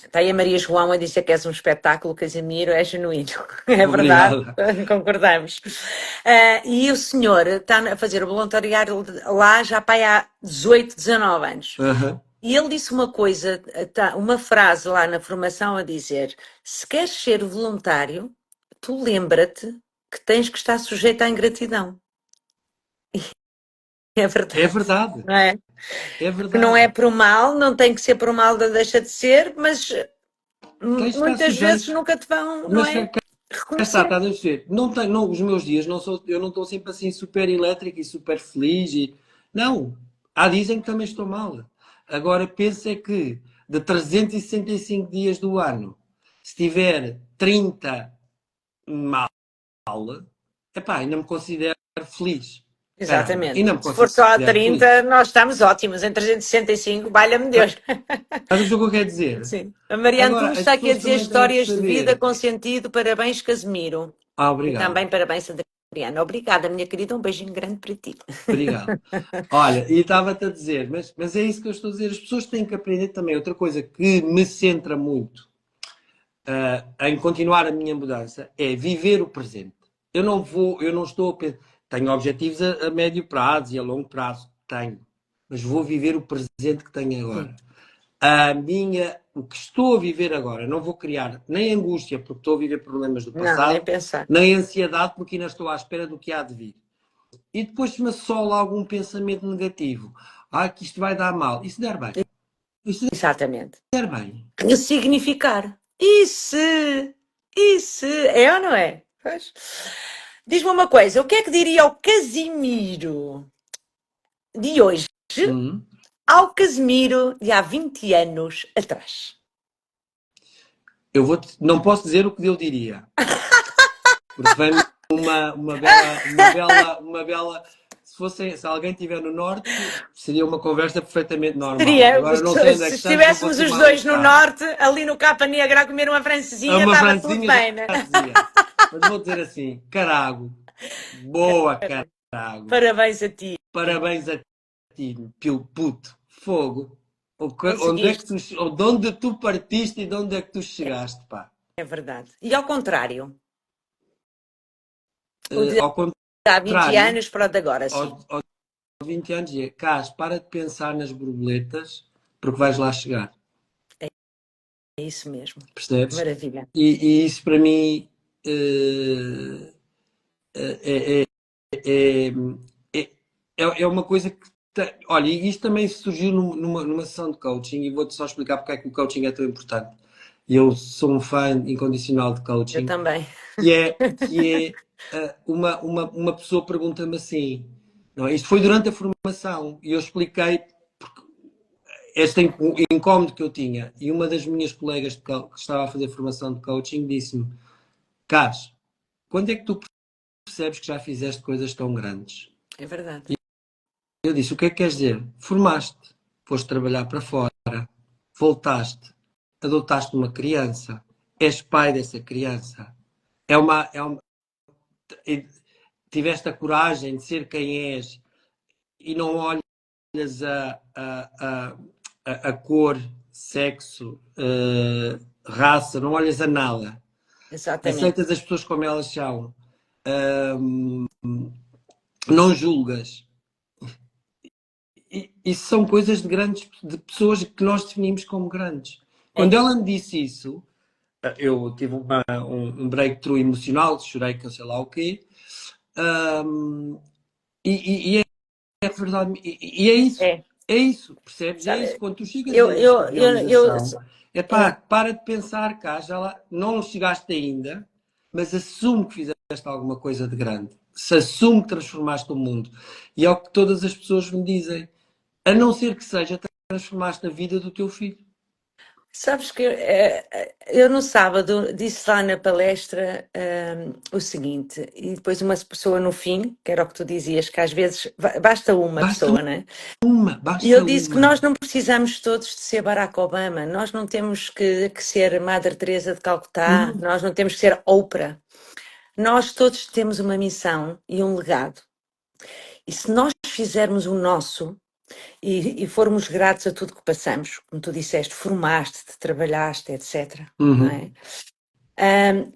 Está aí a Maria João a dizer que és um espetáculo, Casimiro, é genuíno. É verdade, obrigado. concordamos. E o senhor está a fazer o voluntariado lá já para aí há 18, 19 anos. Uhum. E ele disse uma coisa, uma frase lá na formação a dizer: se queres ser voluntário, tu lembra-te que tens que estar sujeito à ingratidão. É É verdade, verdade. não é? É Porque não é verdade. por mal, não tem que ser por mal, deixa de ser, mas Tens de estar muitas vezes sujeito. nunca te vão, não Mas é? cá está, Reconhecer. estás a perceber? Não tem, não, os meus dias, eu não estou sempre assim super elétrico e super feliz. Não. Há dizem que também estou mal. Agora, pensa é que de 365 dias do ano, se tiver 30 mal, epá, ainda me considero feliz. Caramba, Exatamente. ainda me Se for só a considero feliz. 30, nós estamos ótimos. Em 365, valha-me Deus. Sabes o que eu quero dizer? Sim. A Mariana Agora, Antunes as está aqui a pessoas dizer também têm que histórias de vida saber. com sentido. Parabéns, Casemiro. E Obrigado, também parabéns, Adriana. Obrigada, minha querida. Um beijinho grande para ti. obrigado. Olha, e estava-te a dizer, mas é isso que eu estou a dizer. As pessoas têm que aprender também. Outra coisa que me centra muito em continuar a minha mudança é viver o presente. Eu não estou a pensar. Tenho objetivos a médio prazo e a longo prazo. Tenho. Mas vou viver o presente que tenho Sim. agora. O que estou a viver agora, não vou criar nem angústia porque estou a viver problemas do Não, nem passado, pensar. nem ansiedade porque ainda estou à espera do que há de vir. E depois se me assola algum pensamento negativo, que isto vai dar mal, e se der bem? E se Exatamente. der bem? Ressignificar. Isso, é ou não é? Pois. Diz-me uma coisa, o que é que diria o Casimiro de hoje Hum. ao Casimiro de há 20 anos atrás? Não posso dizer o que eu diria, porque vem uma bela. Se alguém estiver no norte, seria uma conversa perfeitamente normal. Seria, Agora não sei onde é se que estamos, não estivéssemos posso ir os mal dois no educado. norte, ali no Capa Negra a comer uma A francesinha, uma estava tudo francesinha já bem, né? dizia. Mas vou dizer assim: carago, boa carago, Parabéns a ti. parabéns a ti, pio puto, fogo. Onde é que Conseguiste, de onde tu partiste e de onde é que tu chegaste, pá? é verdade. E ao contrário, o de Ao há 20 contrário, anos para o de agora, sim. aos 20 anos, é Cas, para de pensar nas borboletas, porque vais lá chegar, É isso mesmo. percebes? Maravilha. E isso para mim eh, é, é, é, é uma coisa que. Olha, e isto também surgiu numa sessão de coaching, e vou-te só explicar porque é que o coaching é tão importante. Eu sou um fã incondicional de Eu coaching, também. que é uma pessoa pergunta-me assim, não é? Isto foi durante a formação, e eu expliquei este incómodo que eu tinha, e uma das minhas colegas que estava a fazer formação de coaching disse-me: Carlos, quando é que tu percebes que já fizeste coisas tão grandes? É verdade. Eu disse: o que é que queres dizer? Formaste, foste trabalhar para fora, voltaste, adotaste uma criança, és pai dessa criança. Tiveste a coragem de ser quem és e não olhas a cor, sexo, raça, não olhas a nada. Exatamente. Aceitas as pessoas como elas são. Uh, não julgas. Isso são coisas de pessoas que nós definimos como grandes. Quando É. ela me disse isso, eu tive um breakthrough emocional, chorei que eu sei lá o quê, um, e é verdade, e É. é isso, percebes? É isso, Sabe, quando tu chegas a eu, esta eu, eu, eu, realização, é pá, é, para de pensar cá, já lá, não chegaste ainda, mas assume que fizeste alguma coisa de grande, se assume que transformaste o mundo, e é o que todas as pessoas me dizem. A não ser que seja transformaste a vida do teu filho. sabes que eu no sábado disse lá na palestra o seguinte, e depois uma pessoa no fim, que era o que tu dizias, que às vezes basta uma Basta pessoa, né? E eu basta disse que uma. nós não precisamos todos de ser Barack Obama, nós não temos que ser Madre Teresa de Calcutá, Não. nós não temos que ser Oprah. Nós todos temos uma missão e um legado. E se nós fizermos o nosso e formos gratos a tudo que passamos, como tu disseste, formaste-te, trabalhaste, etc., não Uhum. é?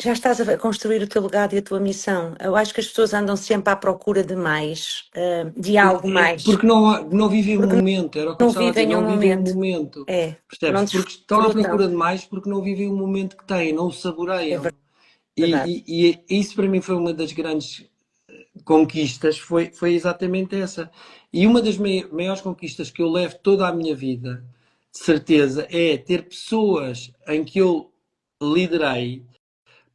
Já estás a construir o teu legado e a tua missão. Eu acho que as pessoas andam sempre à procura de mais, de algo mais, Porque não vivem o porque momento, era o que eu não estava a dizer, vivem o não vivem o momento. momento. É, Percebes? não Porque estão à procura desfrutam. de mais porque não vivem o momento que têm, não o É saboreiam. verdade. E isso para mim foi uma das grandes conquistas, foi exatamente essa. E uma das maiores conquistas que eu levo toda a minha vida, de certeza, é ter pessoas em que eu liderei,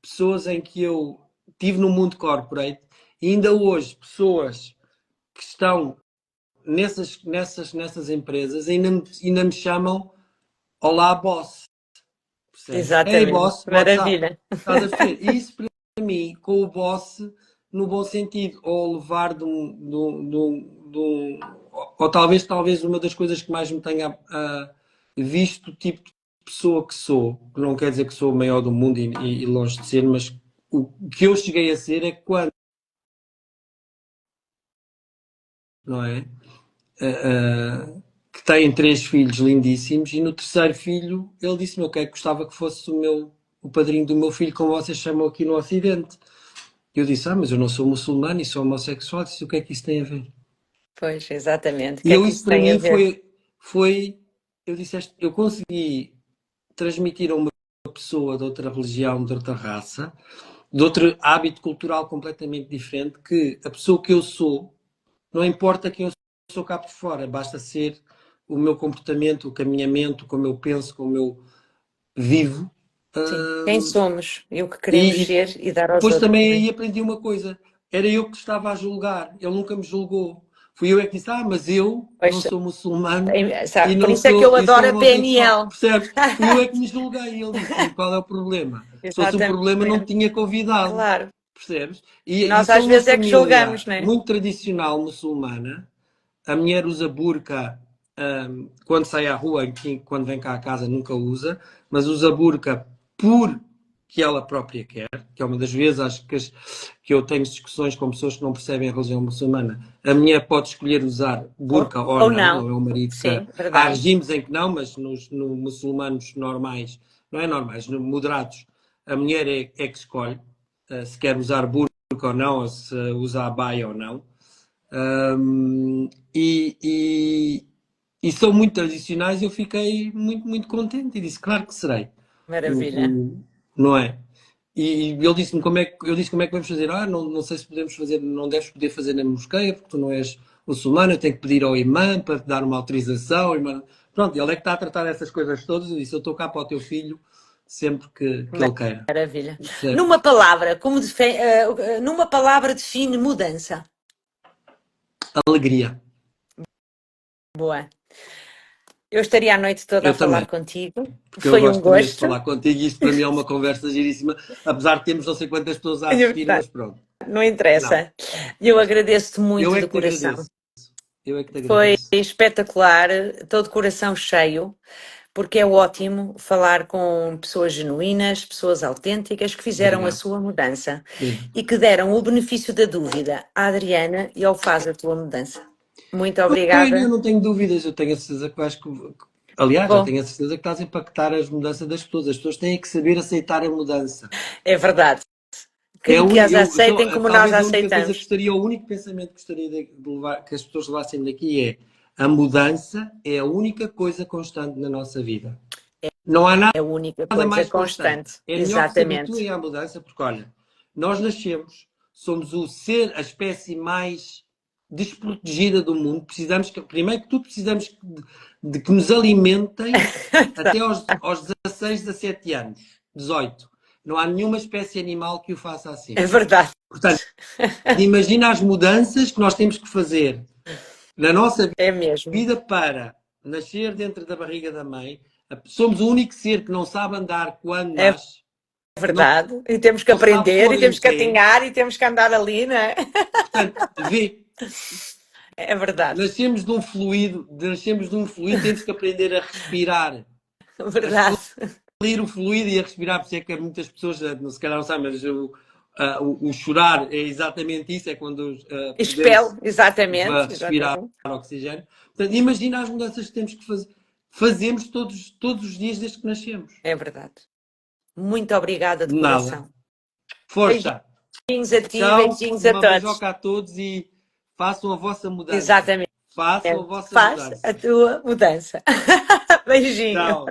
pessoas em que eu tive no mundo corporate, e ainda hoje pessoas que estão nessas empresas ainda me chamam Olá, boss. Percebes? Hey, Exatamente. boss, what's up? Maravilha. Estás a ver? E isso para mim, com o boss, no bom sentido, ou levar ou talvez uma das coisas que mais me tenha visto o tipo de pessoa que sou, que não quer dizer que sou o maior do mundo e longe de ser, mas o que eu cheguei a ser é que quando, não é? Que tem 3 filhos lindíssimos e no terceiro filho ele disse-me eu gostava que fosse o padrinho do meu filho, como vocês chamam aqui no Ocidente. Eu disse, mas eu não sou muçulmano e sou homossexual. Disse, o que é que isso tem a ver? Pois, exatamente. O E que é eu, que isso isso para tem a mim ver? eu disse, eu consegui transmitir a uma pessoa de outra religião, de outra raça, de outro hábito cultural completamente diferente, que a pessoa que eu sou, não importa quem eu sou cá por fora, basta ser o meu comportamento, o caminhamento, como eu penso, como eu vivo. Sim. Quem somos e o que queremos E ser e dar aos depois outros, também não é? aí aprendi uma coisa. Era eu que estava a julgar. Ele nunca me julgou. Fui eu é que disse, mas eu Pois, não sou muçulmano e por não isso é que eu sou, e sou adoro a homossexual. PNL. Percebes? Fui eu é que me julguei. E ele disse, qual é o problema? Se fosse um problema, não te Exatamente. tinha convidado. Claro. Percebes? Nós E às sou uma vezes é que julgamos, família não é? muito tradicional muçulmana. A mulher usa burca quando sai à rua, quando vem cá à casa nunca usa, mas usa burca porque ela própria quer, que é uma das vezes acho que eu tenho discussões com pessoas que não percebem a religião muçulmana. A mulher pode escolher usar burca ou Ou não, não. não é o marido que... Sim, Há verdade. regimes em que não, mas no muçulmanos normais, não é normais, no moderados, a mulher é que escolhe se quer usar burca ou não, ou se usa abaya ou não. Um, e, e, e são muito tradicionais e eu fiquei muito, muito contente e disse, claro que serei. Maravilha. Não é? E ele disse-me eu disse como é que vamos fazer. Não sei se podemos fazer, não deves poder fazer na mosqueia porque tu não és muçulmano, eu tenho que pedir ao imã para te dar uma autorização. Pronto, ele é que está a tratar essas coisas todas. Eu disse, eu estou cá para o teu filho sempre que ele queira. Maravilha. Percebes? Numa palavra, numa palavra define mudança. Alegria. Boa. Eu estaria a noite toda a Eu falar também. contigo. Porque eu Foi um gosto mesmo de gosto. falar contigo e isto para mim é uma conversa giríssima, apesar de termos não sei quantas pessoas a É assistir, verdade. mas pronto. Não Não, interessa. Eu agradeço-te eu muito é de que te coração. agradeço. Eu é que te Foi agradeço. espetacular, todo o coração cheio, porque é ótimo falar com pessoas genuínas, pessoas autênticas que fizeram a Obrigado. sua mudança Obrigado. e que deram o benefício da dúvida à Adriana e ao faz a tua mudança. Muito Eu obrigada. não tenho dúvidas, eu tenho a certeza que acho que. Aliás, já Bom, tenho a certeza que estás a impactar as mudanças das pessoas. As pessoas têm que saber aceitar a mudança. é verdade. É a Que as aceitem como nós talvez a única coisa que aceitamos. gostaria, o único pensamento que gostaria de levar, que as pessoas levassem daqui é a mudança é a única coisa constante na nossa vida. Não há É a única nada coisa mais constante. constante. É melhor que se Exatamente. habituem à mudança, porque olha, nós nascemos, somos a espécie mais desprotegida do mundo. Precisamos primeiro que tudo, precisamos de que nos alimentem até aos 16, 17 anos, 18. Não há nenhuma espécie animal que o faça assim. É verdade. Portanto, imagina as mudanças que nós temos que fazer na nossa É mesmo. vida para nascer dentro da barriga da mãe. Somos o único ser que não sabe andar quando É nasce, não verdade. E temos que sabe aprender, pôr e em temos que pé. atinhar, e temos que andar ali, não é? Portanto, vê, É verdade. nascemos de um fluido, temos que aprender a respirar, a Verdade. expelir o fluido e a respirar. Por isso é que muitas pessoas, se calhar não sabem, mas o chorar é exatamente isso, é quando Expel, perdemos a exatamente. respirar Exatamente. oxigênio. Portanto, imagina as mudanças que temos que fazer. Fazemos todos os dias desde que nascemos. É verdade. Muito obrigada de Nada. coração. Força! Beijinhos a ti, Tchau, beijinhos a uma todos. beijoca a todos e façam a vossa mudança. Exatamente. Façam a vossa Faz a mudança. tua mudança. Beijinho. Tchau.